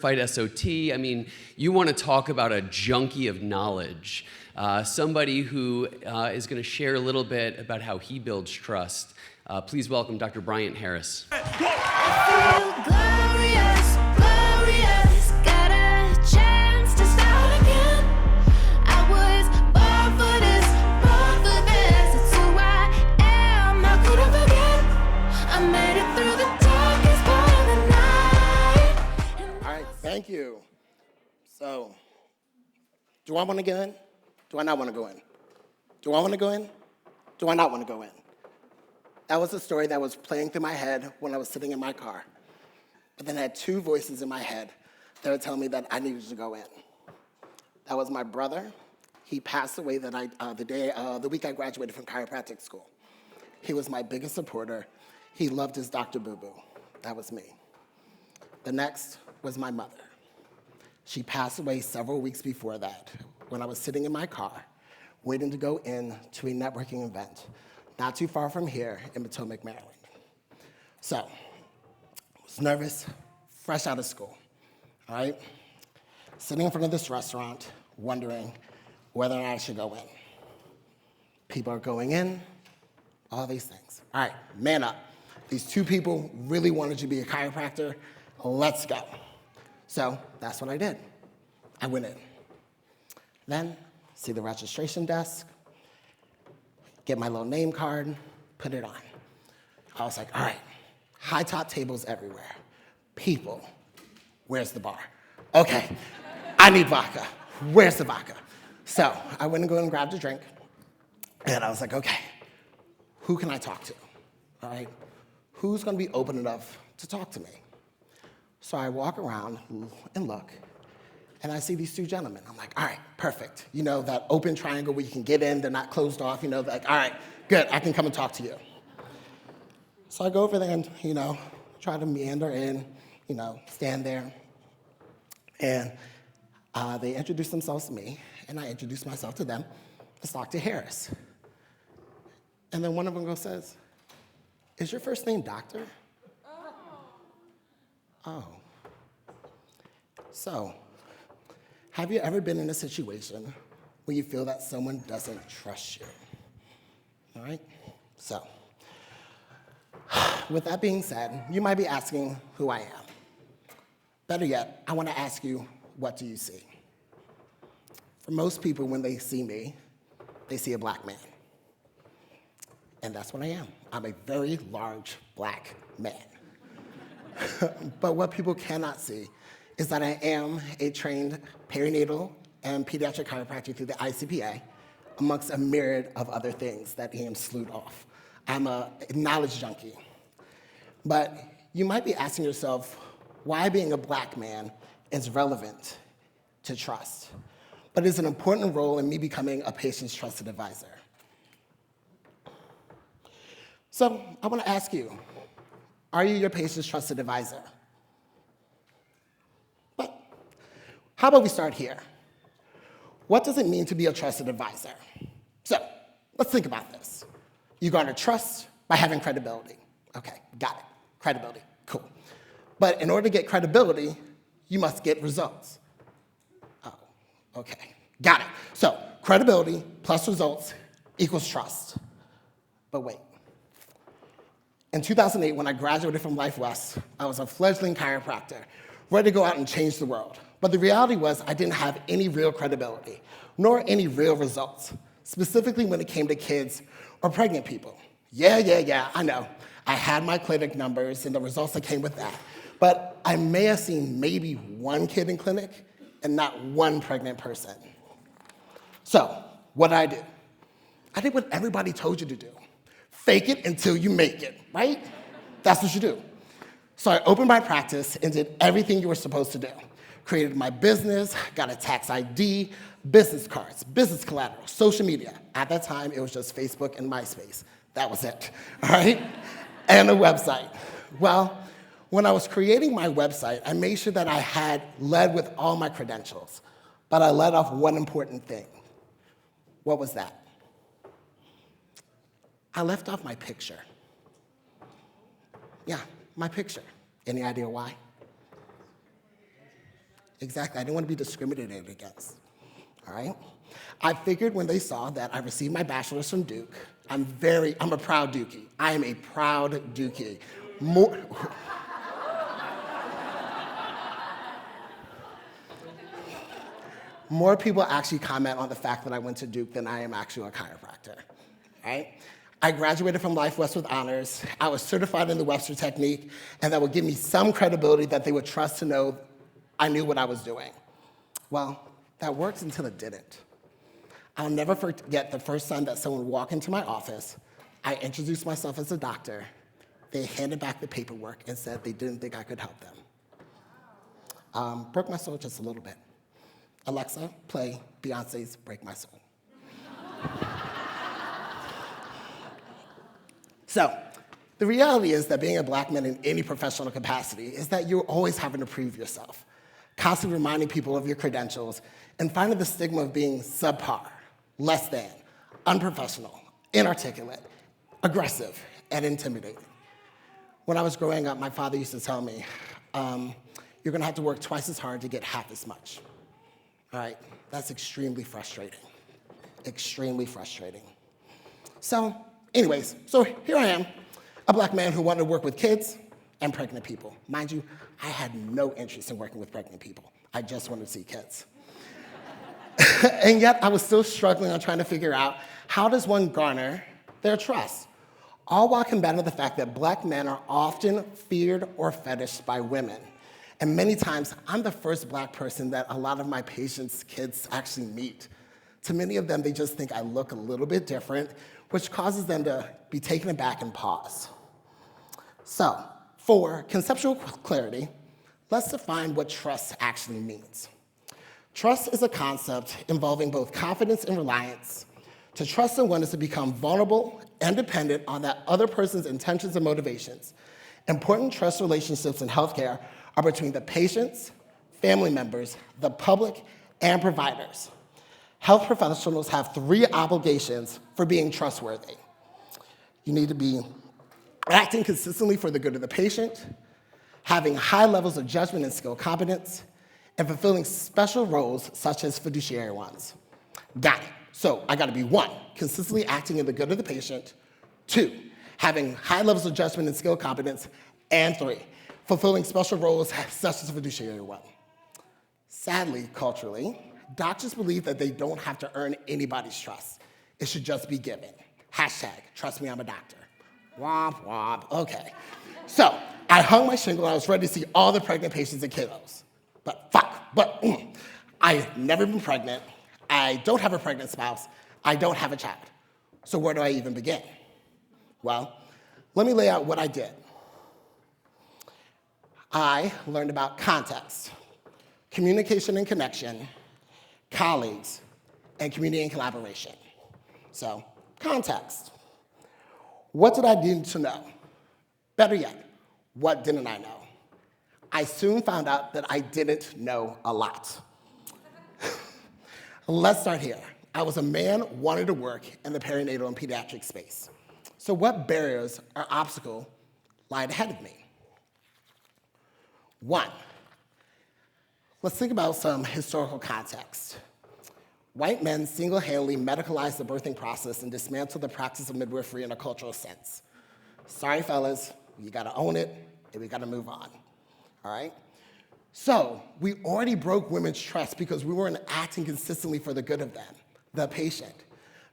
SOT. I mean, you want to talk about a junkie of knowledge, somebody who is going to share a little bit about how he builds trust. Please welcome Dr. Bryant Harris. Thank you. So, do I want to go in? Do I not want to go in? Do I want to go in? Do I not want to go in? That was a story that was playing through my head when I was sitting in my car. But then I had two voices in my head that were telling me that I needed to go in. That was my brother. He passed away the week I graduated from chiropractic school. He was my biggest supporter. He loved his Dr. Boo-Boo. That was me. The next was my mother. She passed away several weeks before that when I was sitting in my car waiting to go in to a networking event not too far from here in Potomac, Maryland. So, I was nervous, fresh out of school, all right? Sitting in front of this restaurant wondering whether or not I should go in. People are going in, all these things. All right, man up. These two people really wanted to be a chiropractor. Let's go. So that's what I did. I went in. Then, see the registration desk, get my little name card, put it on. I was like, all right, high top tables everywhere. People, where's the bar? Okay, I need vodka. Where's the vodka? So I went and go and grabbed a drink, and I was like, okay, who can I talk to? All right, who's gonna be open enough to talk to me? So I walk around and look, and I see these two gentlemen. I'm like, all right, perfect. You know, that open triangle where you can get in, they're not closed off, you know, like, all right, good, I can come and talk to you. So I go over there and, you know, try to meander in, you know, stand there. And they introduce themselves to me, and I introduce myself to them. It's Dr. Harris. And then one of them says, is your first name Doctor? Oh. So, have you ever been in a situation where you feel that someone doesn't trust you? All right? So, with that being said, you might be asking who I am. Better yet, I want to ask you, what do you see? For most people, when they see me, they see a black man. And that's what I am. I'm a very large black man. But what people cannot see is that I am a trained perinatal and pediatric chiropractor through the ICPA, amongst a myriad of other things that Ian slewed off. I'm a knowledge junkie. But you might be asking yourself why being a black man is relevant to trust, but it's an important role in me becoming a patient's trusted advisor. So I want to ask you, are you your patient's trusted advisor? But how about we start here? What does it mean to be a trusted advisor? So let's think about this. You garner trust by having credibility. Okay, got it. Credibility, cool. But in order to get credibility, you must get results. Oh, okay, got it. So credibility plus results equals trust. But wait. In 2008, when I graduated from Life West, I was a fledgling chiropractor, ready to go out and change the world. But the reality was I didn't have any real credibility, nor any real results, specifically when it came to kids or pregnant people. Yeah, I know. I had my clinic numbers and the results that came with that. But I may have seen maybe one kid in clinic and not one pregnant person. So what did I do? I did what everybody told you to do. Fake it until you make it, right? That's what you do. So I opened my practice and did everything you were supposed to do. Created my business, got a tax ID, business cards, business collateral, social media. At that time, it was just Facebook and MySpace. That was it, all right? And a website. Well, when I was creating my website, I made sure that I had led with all my credentials, but I led off one important thing. What was that? I left off my picture. Yeah, my picture. Any idea why? Exactly, I didn't want to be discriminated against, all right? I figured when they saw that I received my bachelor's from Duke, I'm a proud Dookie. I am a proud Dookie. More people actually comment on the fact that I went to Duke than I am actually a chiropractor, right? I graduated from Life West with honors. I was certified in the Webster technique, and that would give me some credibility that they would trust to know I knew what I was doing. Well, that worked until it didn't. I'll never forget the first time that someone walked into my office. I introduced myself as a doctor. They handed back the paperwork and said they didn't think I could help them. Broke my soul just a little bit. Alexa, play Beyonce's Break My Soul. So, the reality is that being a black man in any professional capacity is that you're always having to prove yourself, constantly reminding people of your credentials, and finding the stigma of being subpar, less than, unprofessional, inarticulate, aggressive, and intimidating. When I was growing up, my father used to tell me, you're gonna have to work twice as hard to get half as much. All right, that's extremely frustrating, extremely frustrating. So anyways, so here I am, a black man who wanted to work with kids and pregnant people. Mind you, I had no interest in working with pregnant people. I just wanted to see kids. And yet I was still struggling on trying to figure out how does one garner their trust, all while combating the fact that black men are often feared or fetishized by women. And many times, I'm the first black person that a lot of my patients' kids actually meet. To many of them, they just think I look a little bit different, which causes them to be taken aback and pause. So, for conceptual clarity, let's define what trust actually means. Trust is a concept involving both confidence and reliance. To trust someone is to become vulnerable and dependent on that other person's intentions and motivations. Important trust relationships in healthcare are between the patients, family members, the public, and providers. Health professionals have 3 obligations for being trustworthy. You need to be acting consistently for the good of the patient, having high levels of judgment and skill competence, and fulfilling special roles such as fiduciary ones. Got it. So I gotta be 1, consistently acting in the good of the patient, 2, having high levels of judgment and skill competence, and 3, fulfilling special roles such as fiduciary one. Sadly, culturally, doctors believe that they don't have to earn anybody's trust. It should just be given. Hashtag, trust me, I'm a doctor. Womp, womp, okay. So, I hung my shingle, I was ready to see all the pregnant patients and kiddos. But I've never been pregnant, I don't have a pregnant spouse, I don't have a child. So where do I even begin? Well, let me lay out what I did. I learned about context, communication and connection, colleagues, and community and collaboration. So, context. What did I need to know? Better yet, what didn't I know? I soon found out that I didn't know a lot. Let's start here. I was a man wanting to work in the perinatal and pediatric space. So what barriers or obstacles lied ahead of me? 1, let's think about some historical context. White men single-handedly medicalized the birthing process and dismantled the practice of midwifery in a cultural sense. Sorry, fellas, you gotta own it, and we gotta move on, all right? So, we already broke women's trust because we weren't acting consistently for the good of them, the patient.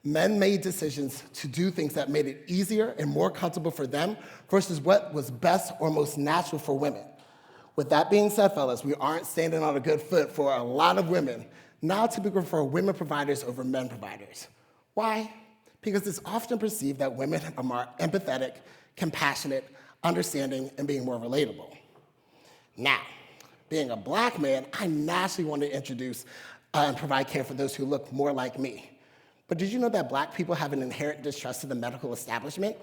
Men made decisions to do things that made it easier and more comfortable for them versus what was best or most natural for women. With that being said, fellas, we aren't standing on a good foot for a lot of women, now typically for women providers over men providers. Why? Because it's often perceived that women are more empathetic, compassionate, understanding, and being more relatable. Now, being a black man, I naturally want to introduce and provide care for those who look more like me. But did you know that black people have an inherent distrust of the medical establishment?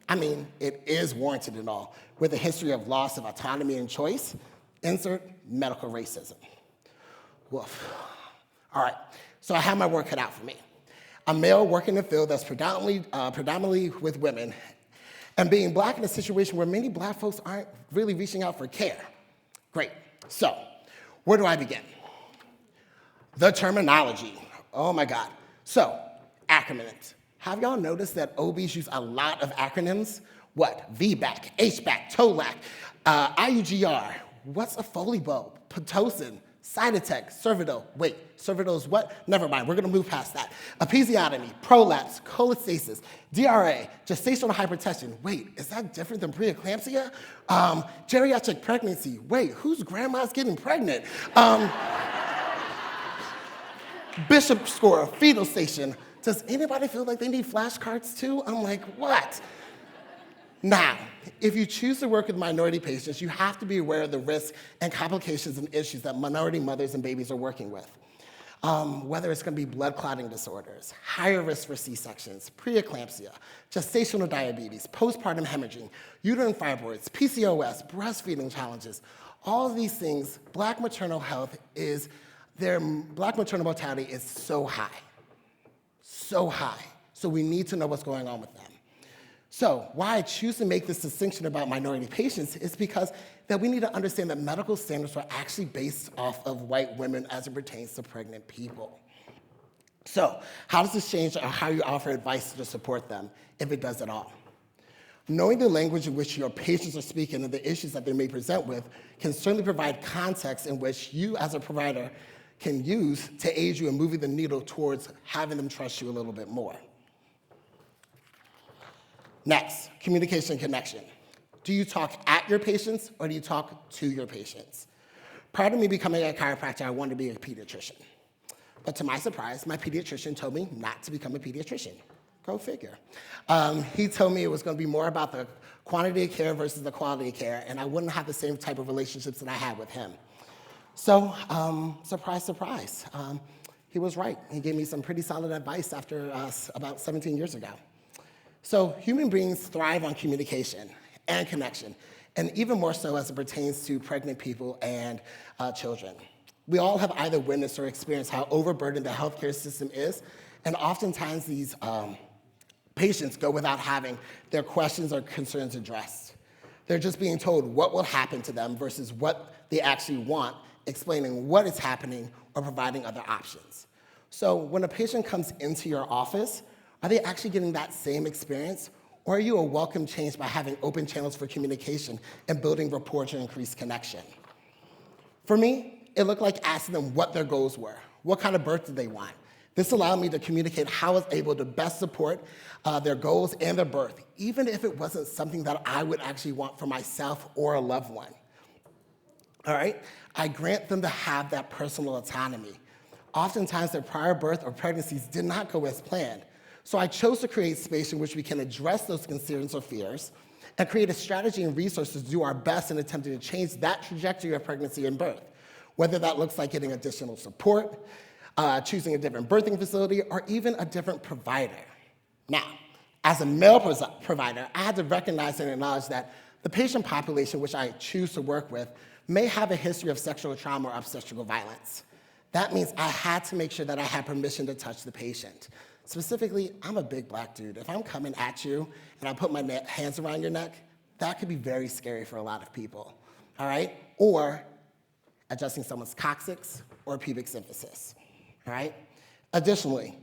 I mean, it is warranted and all, with a history of loss of autonomy and choice, insert medical racism. Woof. All right, so I have my work cut out for me. A male working in a field that's predominantly with women, and being black in a situation where many black folks aren't really reaching out for care. Great, so where do I begin? The terminology, oh my God. So, acronyms. Have y'all noticed that OBs use a lot of acronyms? What? VBAC, HBAC, TOLAC, IUGR. What's a Foley bulb? Pitocin, Cytotec, Cervidil. Wait, Cervidil is what? Never mind, we're gonna move past that. Episiotomy, prolapse, cholestasis, DRA, gestational hypertension. Wait, is that different than preeclampsia? Geriatric pregnancy. Wait, whose grandma's getting pregnant? Bishop score, fetal station. Does anybody feel like they need flashcards too? I'm like, what? Now, if you choose to work with minority patients, you have to be aware of the risks and complications and issues that minority mothers and babies are working with. Whether it's gonna be blood clotting disorders, higher risk for C-sections, preeclampsia, gestational diabetes, postpartum hemorrhaging, uterine fibroids, PCOS, breastfeeding challenges, all of these things, Black maternal mortality is so high. So high. So we need to know what's going on with them. So why I choose to make this distinction about minority patients is because that we need to understand that medical standards are actually based off of white women as it pertains to pregnant people. So how does this change how you offer advice to support them, if it does at all? Knowing the language in which your patients are speaking and the issues that they may present with can certainly provide context in which you as a provider can use to aid you in moving the needle towards having them trust you a little bit more. Next, communication and connection. Do you talk at your patients or do you talk to your patients? Prior to me becoming a chiropractor, I wanted to be a pediatrician. But to my surprise, my pediatrician told me not to become a pediatrician. Go figure. He told me it was gonna be more about the quantity of care versus the quality of care, and I wouldn't have the same type of relationships that I had with him. So, surprise, surprise. He was right. He gave me some pretty solid advice after about 17 years ago. So human beings thrive on communication and connection, and even more so as it pertains to pregnant people and children. We all have either witnessed or experienced how overburdened the healthcare system is, and oftentimes these patients go without having their questions or concerns addressed. They're just being told what will happen to them versus what they actually want, explaining what is happening or providing other options. So when a patient comes into your office, are they actually getting that same experience? Or are you a welcome change by having open channels for communication and building rapport to increase connection? For me, it looked like asking them what their goals were. What kind of birth did they want? This allowed me to communicate how I was able to best support their goals and their birth, even if it wasn't something that I would actually want for myself or a loved one. All right? I grant them to have that personal autonomy. Oftentimes, their prior birth or pregnancies did not go as planned. So I chose to create space in which we can address those concerns or fears and create a strategy and resources to do our best in attempting to change that trajectory of pregnancy and birth, whether that looks like getting additional support, choosing a different birthing facility, or even a different provider. Now, as a male provider, I had to recognize and acknowledge that the patient population which I choose to work with may have a history of sexual trauma or obstetrical violence. That means I had to make sure that I had permission to touch the patient. Specifically, I'm a big Black dude. If I'm coming at you and I put my hands around your neck, that could be very scary for a lot of people, all right? Or adjusting someone's coccyx or pubic symphysis, all right? Additionally,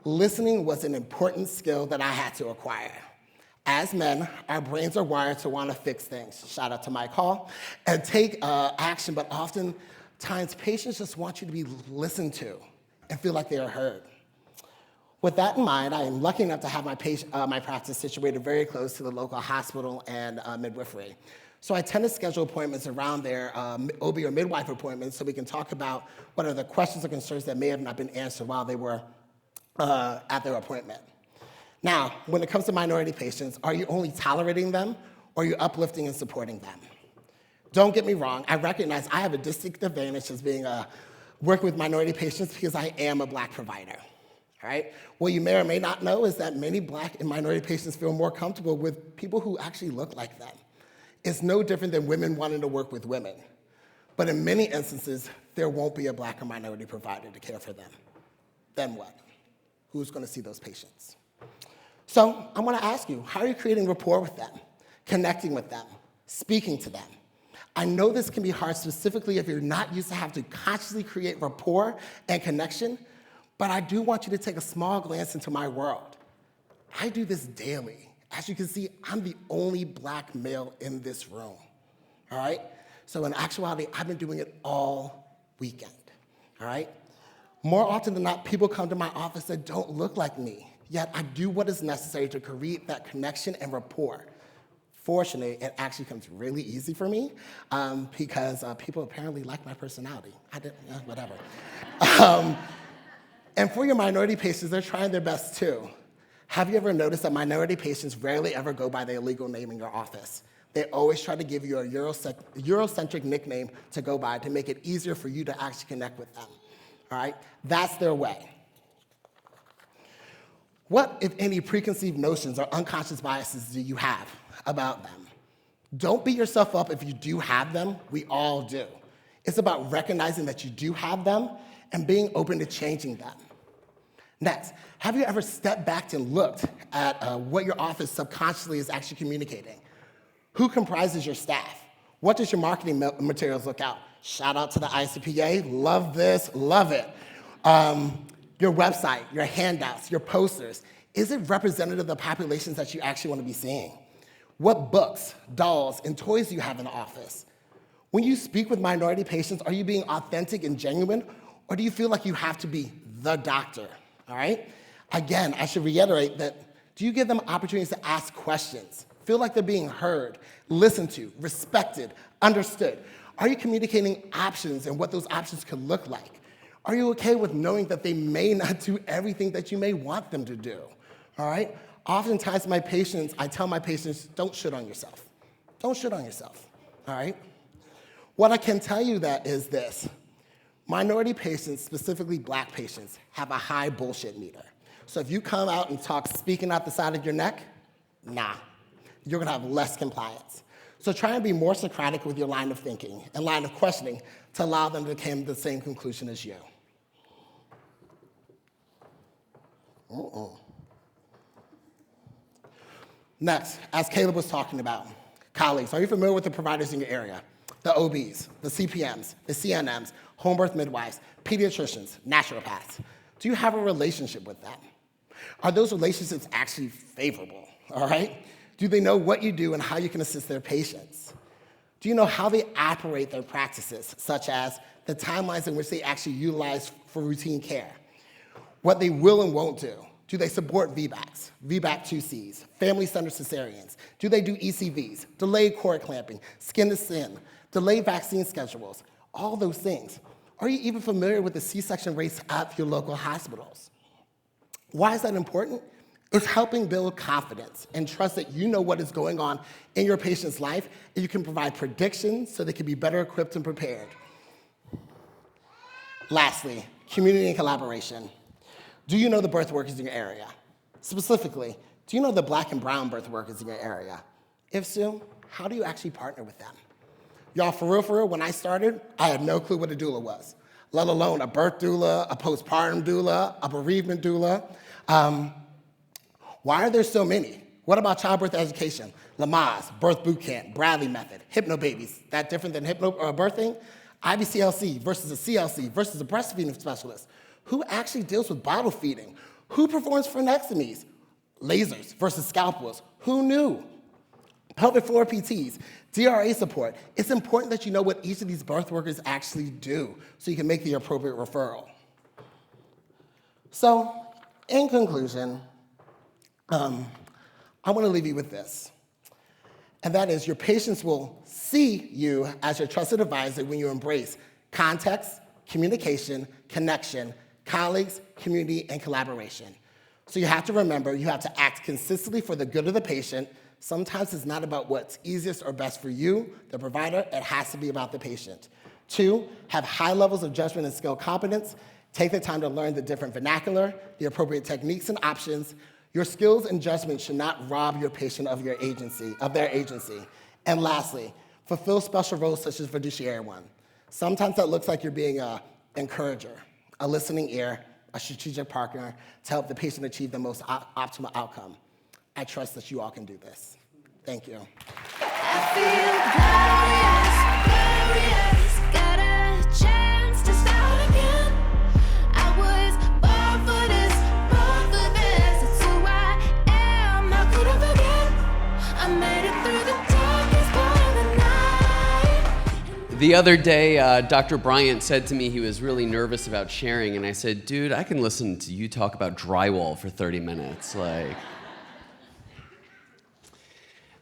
listening was an important skill that I had to acquire. As men, our brains are wired to want to fix things, shout out to Mike Hall, and take action, but oftentimes patients just want you to be listened to and feel like they are heard. With that in mind, I am lucky enough to have my practice situated very close to the local hospital and midwifery. So I tend to schedule appointments around their OB or midwife appointments so we can talk about what are the questions or concerns that may have not been answered while they were at their appointment. Now, when it comes to minority patients, are you only tolerating them or are you uplifting and supporting them? Don't get me wrong, I recognize I have a distinct advantage as being working with minority patients because I am a Black provider. All right? What you may or may not know is that many Black and minority patients feel more comfortable with people who actually look like them. It's no different than women wanting to work with women. But in many instances, there won't be a Black or minority provider to care for them. Then what? Who's going to see those patients? So I'm going to ask you, how are you creating rapport with them, connecting with them, speaking to them? I know this can be hard, specifically if you're not used to having to consciously create rapport and connection, but I do want you to take a small glance into my world. I do this daily. As you can see, I'm the only black male in this room, all right? So in actuality, I've been doing it all weekend, all right? More often than not, people come to my office that don't look like me, yet I do what is necessary to create that connection and rapport. Fortunately, it actually comes really easy for me because people apparently like my personality. Whatever. And for your minority patients, they're trying their best too. Have you ever noticed that minority patients rarely ever go by their legal name in your office? They always try to give you a Eurocentric nickname to go by to make it easier for you to actually connect with them, all right? That's their way. What, if any, preconceived notions or unconscious biases do you have about them? Don't beat yourself up if you do have them. We all do. It's about recognizing that you do have them and being open to changing them. Next, have you ever stepped back and looked at what your office subconsciously is actually communicating? Who comprises your staff? What does your marketing materials look out? Shout out to the ICPA, love this, love it. Your website, your handouts, your posters, is it representative of the populations that you actually want to be seeing? What books, dolls, and toys do you have in the office? When you speak with minority patients, are you being authentic and genuine, or do you feel like you have to be the doctor, all right? Again, I should reiterate that, do you give them opportunities to ask questions, feel like they're being heard, listened to, respected, understood? Are you communicating options and what those options could look like? Are you okay with knowing that they may not do everything that you may want them to do, all right? Oftentimes I tell my patients, don't shit on yourself. Don't shit on yourself, all right? What I can tell you that is this. Minority patients, specifically black patients, have a high bullshit meter. So if you come out and talk speaking out the side of your neck, nah, you're gonna have less compliance. So try and be more Socratic with your line of thinking and line of questioning to allow them to come to the same conclusion as you. Next, as Caleb was talking about, colleagues, are you familiar with the providers in your area? The OBs, the CPMs, the CNMs, home birth midwives, pediatricians, naturopaths. Do you have a relationship with them? Are those relationships actually favorable, all right? Do they know what you do and how you can assist their patients? Do you know how they operate their practices, such as the timelines in which they actually utilize for routine care? What they will and won't do? Do they support VBACs, VBAC 2Cs, family-centered cesareans? Do they do ECVs, delayed cord clamping, skin to skin, delayed vaccine schedules, all those things? Are you even familiar with the C-section rates at your local hospitals? Why is that important? It's helping build confidence and trust that you know what is going on in your patient's life, and you can provide predictions so they can be better equipped and prepared. Lastly, community and collaboration. Do you know the birth workers in your area? Specifically, do you know the black and brown birth workers in your area? If so, how do you actually partner with them? Y'all, for real, when I started, I had no clue what a doula was, let alone a birth doula, a postpartum doula, a bereavement doula. Why are there so many? What about childbirth education? Lamaze, birth boot camp, Bradley method, hypnobabies, that different than birthing? IBCLC versus a CLC versus a breastfeeding specialist. Who actually deals with bottle feeding? Who performs frenectomies? Lasers versus scalpels. Who knew? Pelvic floor PTs, DRA support. It's important that you know what each of these birth workers actually do so you can make the appropriate referral. So, in conclusion, I want to leave you with this. And that is your patients will see you as your trusted advisor when you embrace context, communication, connection, colleagues, community, and collaboration. So you have to remember, you have to act consistently for the good of the patient. Sometimes it's not about what's easiest or best for you, the provider, it has to be about the patient. 2, have high levels of judgment and skill competence. Take the time to learn the different vernacular, the appropriate techniques and options. Your skills and judgment should not rob your patient of their agency. And lastly, fulfill special roles such as fiduciary one. Sometimes that looks like you're being an encourager, a listening ear, a strategic partner to help the patient achieve the most optimal outcome. I trust that you all can do this. Thank you. I feel glorious. victorious. Got a chance to start again. I was born for this, born for this. It's who I am. How could I forget? I made it through the darkest part of the night. The other day, Dr. Bryant said to me he was really nervous about sharing, and I said, dude, I can listen to you talk about drywall for 30 minutes.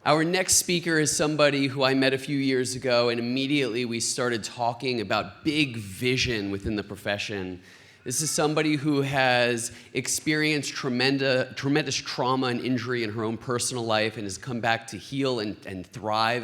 Our next speaker is somebody who I met a few years ago, and immediately we started talking about big vision within the profession. This is somebody who has experienced tremendous trauma and injury in her own personal life and has come back to heal and thrive